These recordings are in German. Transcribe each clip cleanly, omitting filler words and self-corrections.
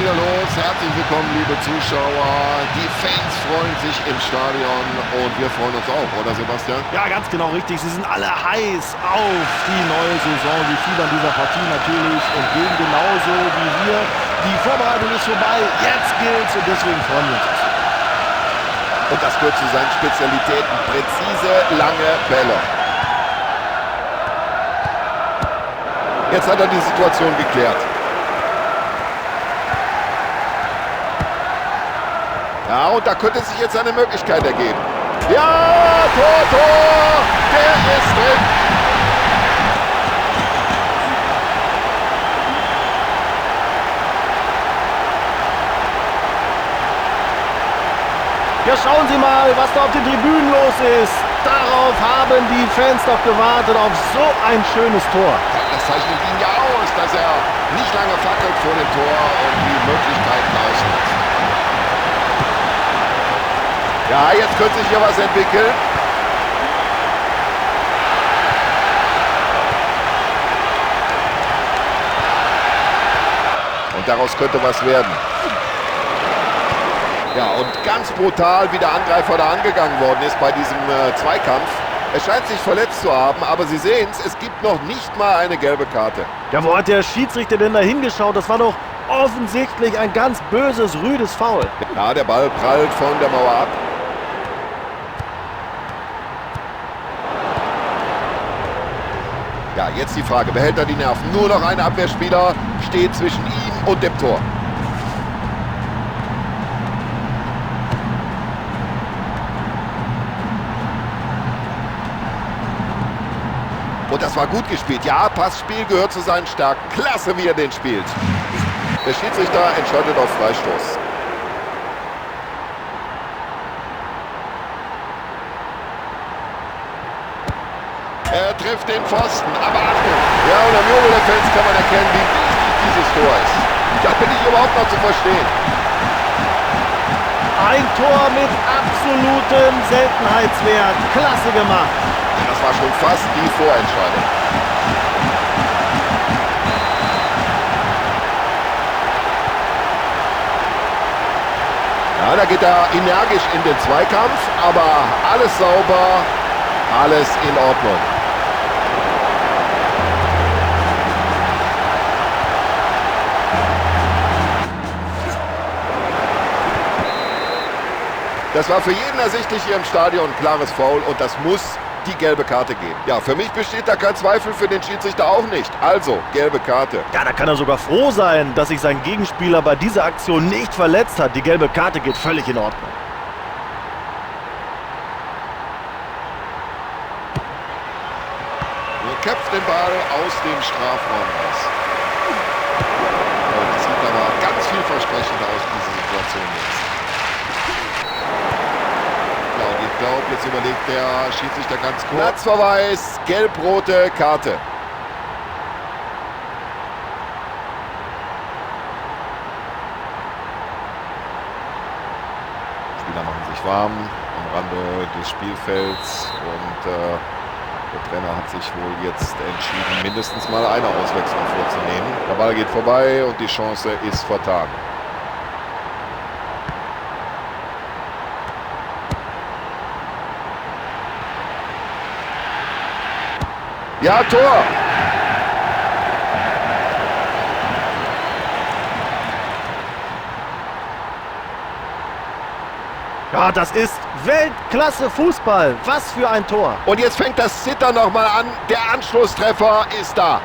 wieder los. Herzlich willkommen, liebe Zuschauer. Die Fans freuen sich im Stadion und wir freuen uns auch, oder Sebastian? Ja, ganz genau richtig. Sie sind alle heiß auf die neue Saison. Sie fiebern dieser Partie natürlich und gehen genauso wie wir. Die Vorbereitung ist vorbei. Jetzt gilt's und deswegen freuen wir uns. Und das gehört zu seinen Spezialitäten. Präzise, lange Bälle. Jetzt hat er die Situation geklärt. Ja, und da könnte sich jetzt eine Möglichkeit ergeben. Ja, Tor! Der ist drin! Ja, schauen Sie mal, was da auf den Tribünen los ist. Darauf haben die Fans doch gewartet, auf so ein schönes Tor. Das zeichnet ihn ja aus, dass er nicht lange fackelt vor dem Tor und die Möglichkeiten ausnutzt. Ja, jetzt könnte sich hier was entwickeln. Und daraus könnte was werden. Ja, und ganz brutal, wie der Angreifer da angegangen worden ist bei diesem Zweikampf. Er scheint sich verletzt zu haben, aber Sie sehen es gibt noch nicht mal eine gelbe Karte. Ja, wo hat der Schiedsrichter denn da hingeschaut? Das war doch offensichtlich ein ganz böses, rüdes Foul. Ja, der Ball prallt von der Mauer ab. Ja, jetzt die Frage, behält er die Nerven? Nur noch ein Abwehrspieler steht zwischen ihm und dem Tor. Und das war gut gespielt. Ja, Passspiel gehört zu seinen Stärken. Klasse, wie er den spielt. Der Schiedsrichter entscheidet auf Freistoß. Er trifft den Pfosten, aber Achtung. Ja, und am Jubel der Fans kann man erkennen, wie wichtig dieses Tor ist. Da bin ich überhaupt noch zu verstehen. Ein Tor mit absolutem Seltenheitswert. Klasse gemacht. Das war schon fast die Vorentscheidung. Ja, da geht er energisch in den Zweikampf, aber alles sauber, alles in Ordnung. Das war für jeden ersichtlich hier im Stadion ein klares Foul und das muss die gelbe Karte geben. Ja, für mich besteht da kein Zweifel, für den Schiedsrichter auch nicht. Also, gelbe Karte. Ja, da kann er sogar froh sein, dass sich sein Gegenspieler bei dieser Aktion nicht verletzt hat. Die gelbe Karte geht völlig in Ordnung. Er köpft den Ball aus dem Strafraum raus. Oh, das sieht aber ganz vielversprechend aus, diese Situation jetzt. Ich glaube, jetzt überlegt der Schiedsrichter ganz kurz. Platzverweis, gelb-rote Karte. Spieler machen sich warm am Rande des Spielfelds und der Trainer hat sich wohl jetzt entschieden, mindestens mal eine Auswechslung vorzunehmen. Der Ball geht vorbei und die Chance ist vertan. Ja, Tor! Ja, das ist Weltklasse Fußball. Was für ein Tor. Und jetzt fängt das Zittern nochmal an. Der Anschlusstreffer ist da.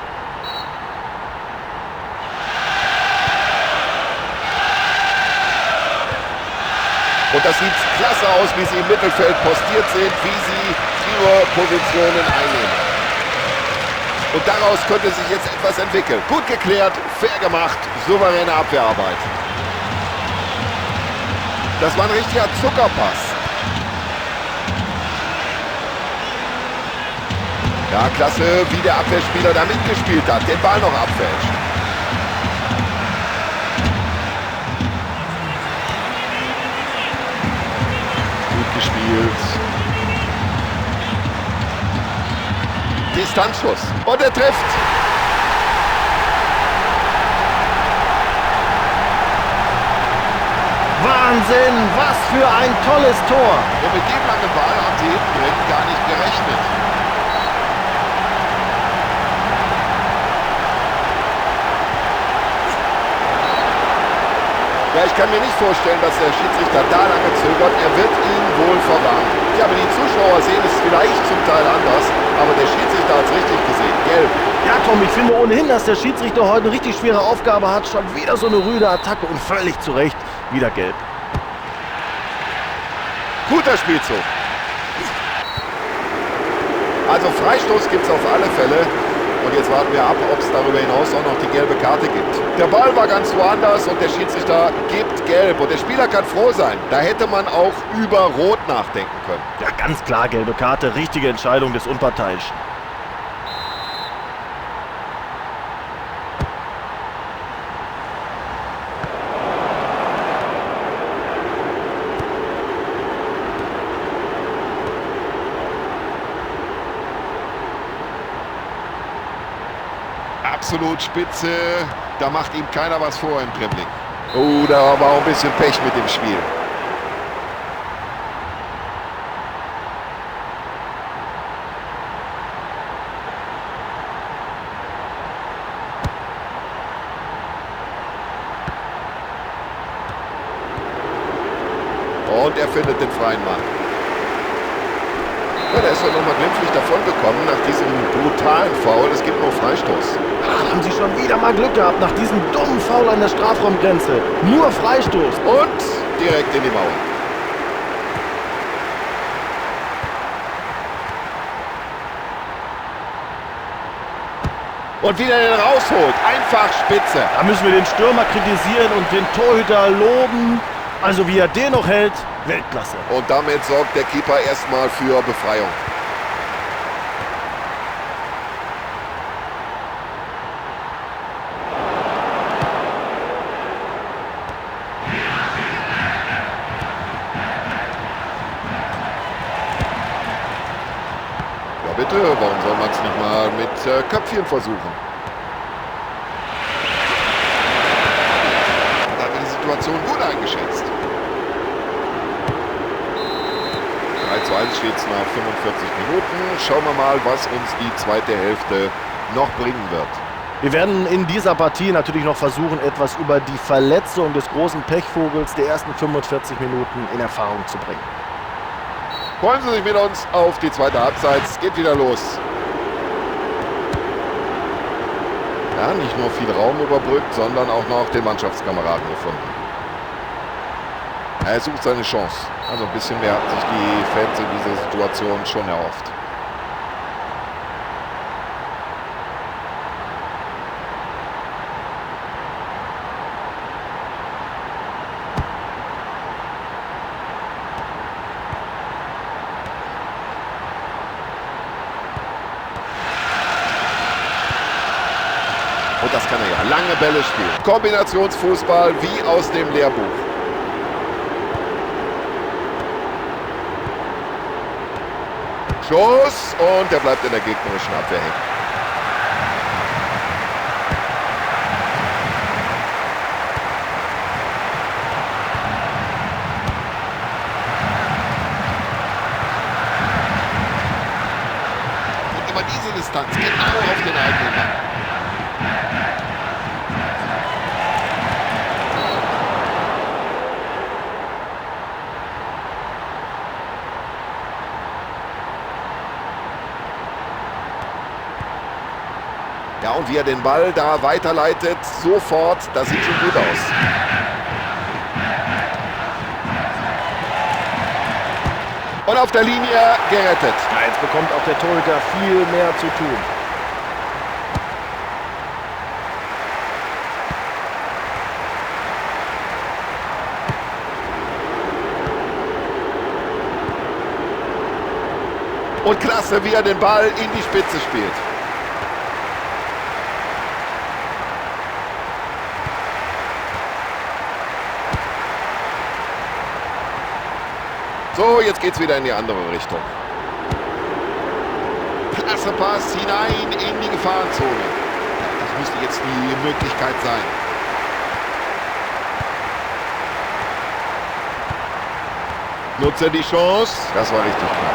Und das sieht klasse aus, wie sie im Mittelfeld postiert sind, wie sie Positionen einnehmen. Und daraus könnte sich jetzt etwas entwickeln. Gut geklärt, fair gemacht, souveräne Abwehrarbeit. Das war ein richtiger Zuckerpass. Ja, klasse, wie der Abwehrspieler da mitgespielt hat, den Ball noch abfälscht. Gut gespielt. Distanzschuss. Und er trifft. Wahnsinn, was für ein tolles Tor. Und mit dem langen Ball haben sie hinten drin gar nicht gerechnet. Ja, ich kann mir nicht vorstellen, dass der Schiedsrichter da lange zögert. Er wird ihn wohl verwarnen. Ja, aber die Zuschauer sehen es vielleicht zum Teil anders, aber der Schiedsrichter hat es richtig gesehen. Gelb. Ja, Tom, ich finde ohnehin, dass der Schiedsrichter heute eine richtig schwere Aufgabe hat. Schon wieder so eine rüde Attacke und völlig zu Recht wieder gelb. Guter Spielzug. Also Freistoß gibt es auf alle Fälle. Und jetzt warten wir ab, ob es darüber hinaus auch noch die gelbe Karte gibt. Der Ball war ganz woanders und der Schiedsrichter gibt gelb. Und der Spieler kann froh sein. Da hätte man auch über Rot nachdenken können. Ja, ganz klar, gelbe Karte. Richtige Entscheidung des Unparteiischen. Absolut spitze, da macht ihm keiner was vor im Dribbling. Oh, da war auch ein bisschen Pech mit dem Spiel. Und er findet den freien Mann. Ja, der ist doch nochmal glimpflich davon gekommen nach diesem brutalen Foul. Es gibt nur Freistoß. Ach, haben sie schon wieder mal Glück gehabt nach diesem dummen Foul an der Strafraumgrenze. Nur Freistoß. Und direkt in die Mauer. Und wieder den rausholt. Einfach spitze. Da müssen wir den Stürmer kritisieren und den Torhüter loben. Also wie er den noch hält, Weltklasse. Und damit sorgt der Keeper erstmal für Befreiung. Ja bitte, warum soll man es nicht mal mit Köpfchen versuchen? Da wird die Situation gut eingeschätzt. 3:1 steht es nach 45 Minuten. Schauen wir mal, was uns die zweite Hälfte noch bringen wird. Wir werden in dieser Partie natürlich noch versuchen, etwas über die Verletzung des großen Pechvogels der ersten 45 Minuten in Erfahrung zu bringen. Freuen Sie sich mit uns auf die zweite Halbzeit. Es geht wieder los. Ja, nicht nur viel Raum überbrückt, sondern auch noch den Mannschaftskameraden gefunden. Er sucht seine Chance. Also ein bisschen mehr hat sich die Fans in dieser Situation schon erhofft. Und das kann er ja. Lange Bälle spielen. Kombinationsfußball wie aus dem Lehrbuch. Schuss und der bleibt in der gegnerischen Abwehr hängen. Und immer diese Distanz genau auf den eigenen Mann. Ja, und wie er den Ball da weiterleitet, sofort, das sieht schon gut aus. Und auf der Linie gerettet. Ja, jetzt bekommt auch der Torhüter viel mehr zu tun. Und klasse, wie er den Ball in die Spitze spielt. So, jetzt geht's wieder in die andere Richtung. Klasse Pass hinein in die Gefahrenzone. Das müsste jetzt die Möglichkeit sein. Nutzt er die Chance? Das war richtig knapp.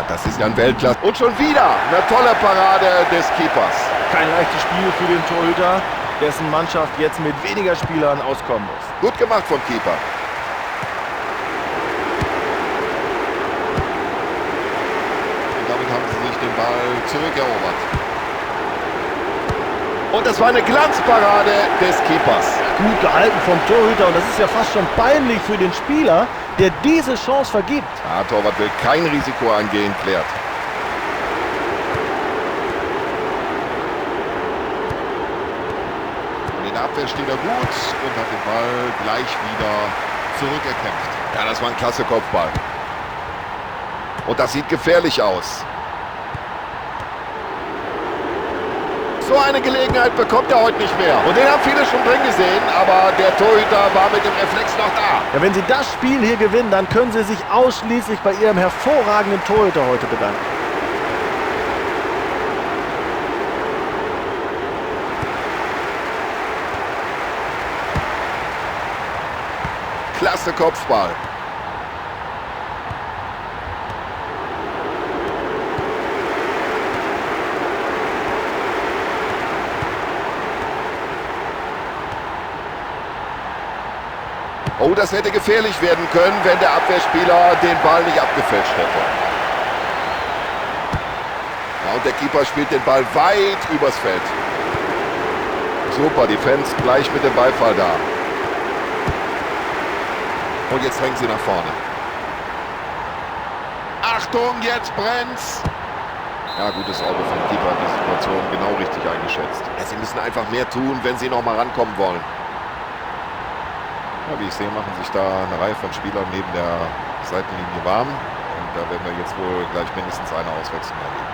Das ist ja ein Weltklasse. Und schon wieder eine tolle Parade des Keepers. Kein leichtes Spiel für den Torhüter, dessen Mannschaft jetzt mit weniger Spielern auskommen muss. Gut gemacht vom Keeper. Und damit haben sie sich den Ball zurückerobert. Und das war eine Glanzparade des Keepers. Gut gehalten vom Torhüter und das ist ja fast schon peinlich für den Spieler, der diese Chance vergibt. Ja, Torwart will kein Risiko eingehen, klärt. Und in der Abwehr steht er gut und hat den Ball gleich wieder zurückerkämpft. Ja, das war ein klasse Kopfball. Und das sieht gefährlich aus. So eine Gelegenheit bekommt er heute nicht mehr. Und den haben viele schon drin gesehen, aber der Torhüter war mit dem Reflex noch da. Ja, wenn sie das Spiel hier gewinnen, dann können sie sich ausschließlich bei ihrem hervorragenden Torhüter heute bedanken. Klasse Kopfball. Oh, das hätte gefährlich werden können, wenn der Abwehrspieler den Ball nicht abgefälscht hätte. Ja, und der Keeper spielt den Ball weit übers Feld. Super, die Fans gleich mit dem Beifall da. Und jetzt drängen sie nach vorne. Achtung, jetzt brennt's! Ja, gutes Auge vom Keeper hat die Situation genau richtig eingeschätzt. Ja, sie müssen einfach mehr tun, wenn sie noch mal rankommen wollen. Ja, wie ich sehe, machen sich da eine Reihe von Spielern neben der Seitenlinie warm. Und da werden wir jetzt wohl gleich mindestens eine Auswechslung erleben.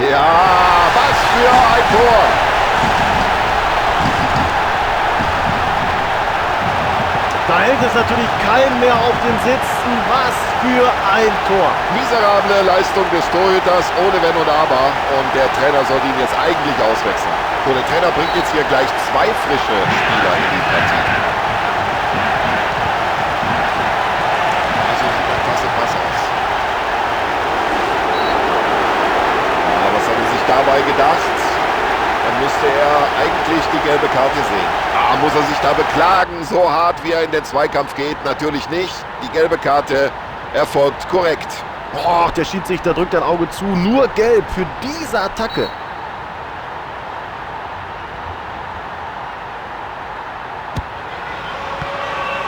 Ja, was für ein Tor! Da hält es natürlich keinen mehr auf den Sitzen. Was für ein Tor. Miserable Leistung des Torhüters, ohne Wenn und Aber. Und der Trainer sollte ihn jetzt eigentlich auswechseln. So, der Trainer bringt jetzt hier gleich zwei frische Spieler in die Partie. Also sieht ein klasse Pass aus. Ja, was hat er sich dabei gedacht? Dann müsste er eigentlich die gelbe Karte sehen. Ah, muss er sich da beklagen, so hart wie er in den Zweikampf geht? Natürlich nicht. Die gelbe Karte erfolgt korrekt. Boah, der Schiedsrichter drückt ein Auge zu. Nur gelb für diese Attacke.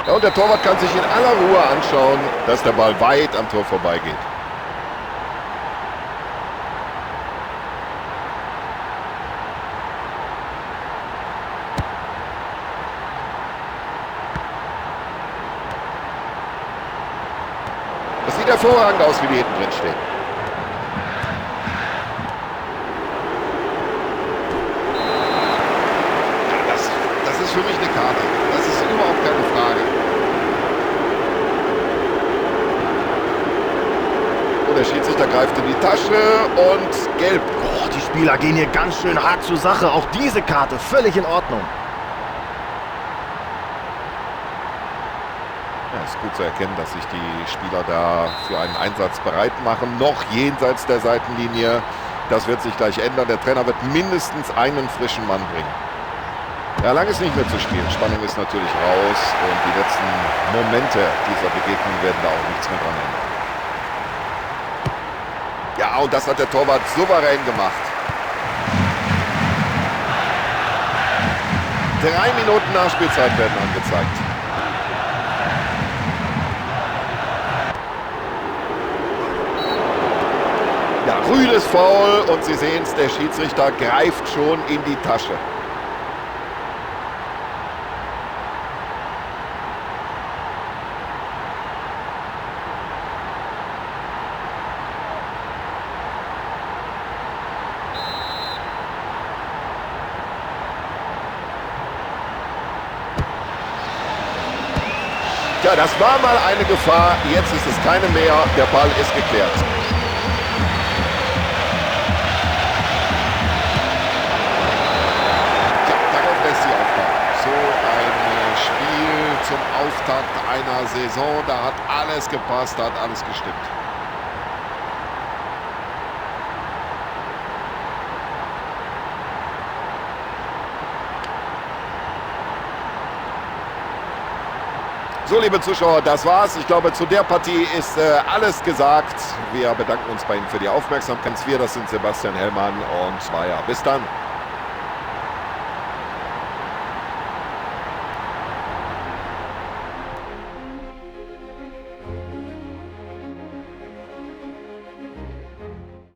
Ja, und der Torwart kann sich in aller Ruhe anschauen, dass der Ball weit am Tor vorbeigeht. Das sieht hervorragend aus, wie die hinten drin stehen. Ja, das ist für mich eine Karte. Das ist überhaupt keine Frage. Und der Schiedsrichter greift in die Tasche und gelb. Boah, die Spieler gehen hier ganz schön hart zur Sache. Auch diese Karte völlig in Ordnung. Ja, ist gut zu erkennen, dass sich die Spieler da für einen Einsatz bereit machen. Noch jenseits der Seitenlinie. Das wird sich gleich ändern. Der Trainer wird mindestens einen frischen Mann bringen. Ja, lang ist nicht mehr zu spielen. Spannung ist natürlich raus. Und die letzten Momente dieser Begegnung werden da auch nichts mehr dran ändern. Ja, und das hat der Torwart souverän gemacht. 3 Minuten Nachspielzeit werden angezeigt. Ja, rüdes Foul und Sie sehen es, der Schiedsrichter greift schon in die Tasche. Ja, das war mal eine Gefahr. Jetzt ist es keine mehr. Der Ball ist geklärt. Ja, darauf lässt sich aufbauen. So ein Spiel zum Auftakt einer Saison. Da hat alles gepasst, da hat alles gestimmt. So, liebe Zuschauer, das war's. Ich glaube, zu der Partie ist alles gesagt. Wir bedanken uns bei Ihnen für die Aufmerksamkeit. Wir, das sind Sebastian Hellmann und Zweier. Bis dann.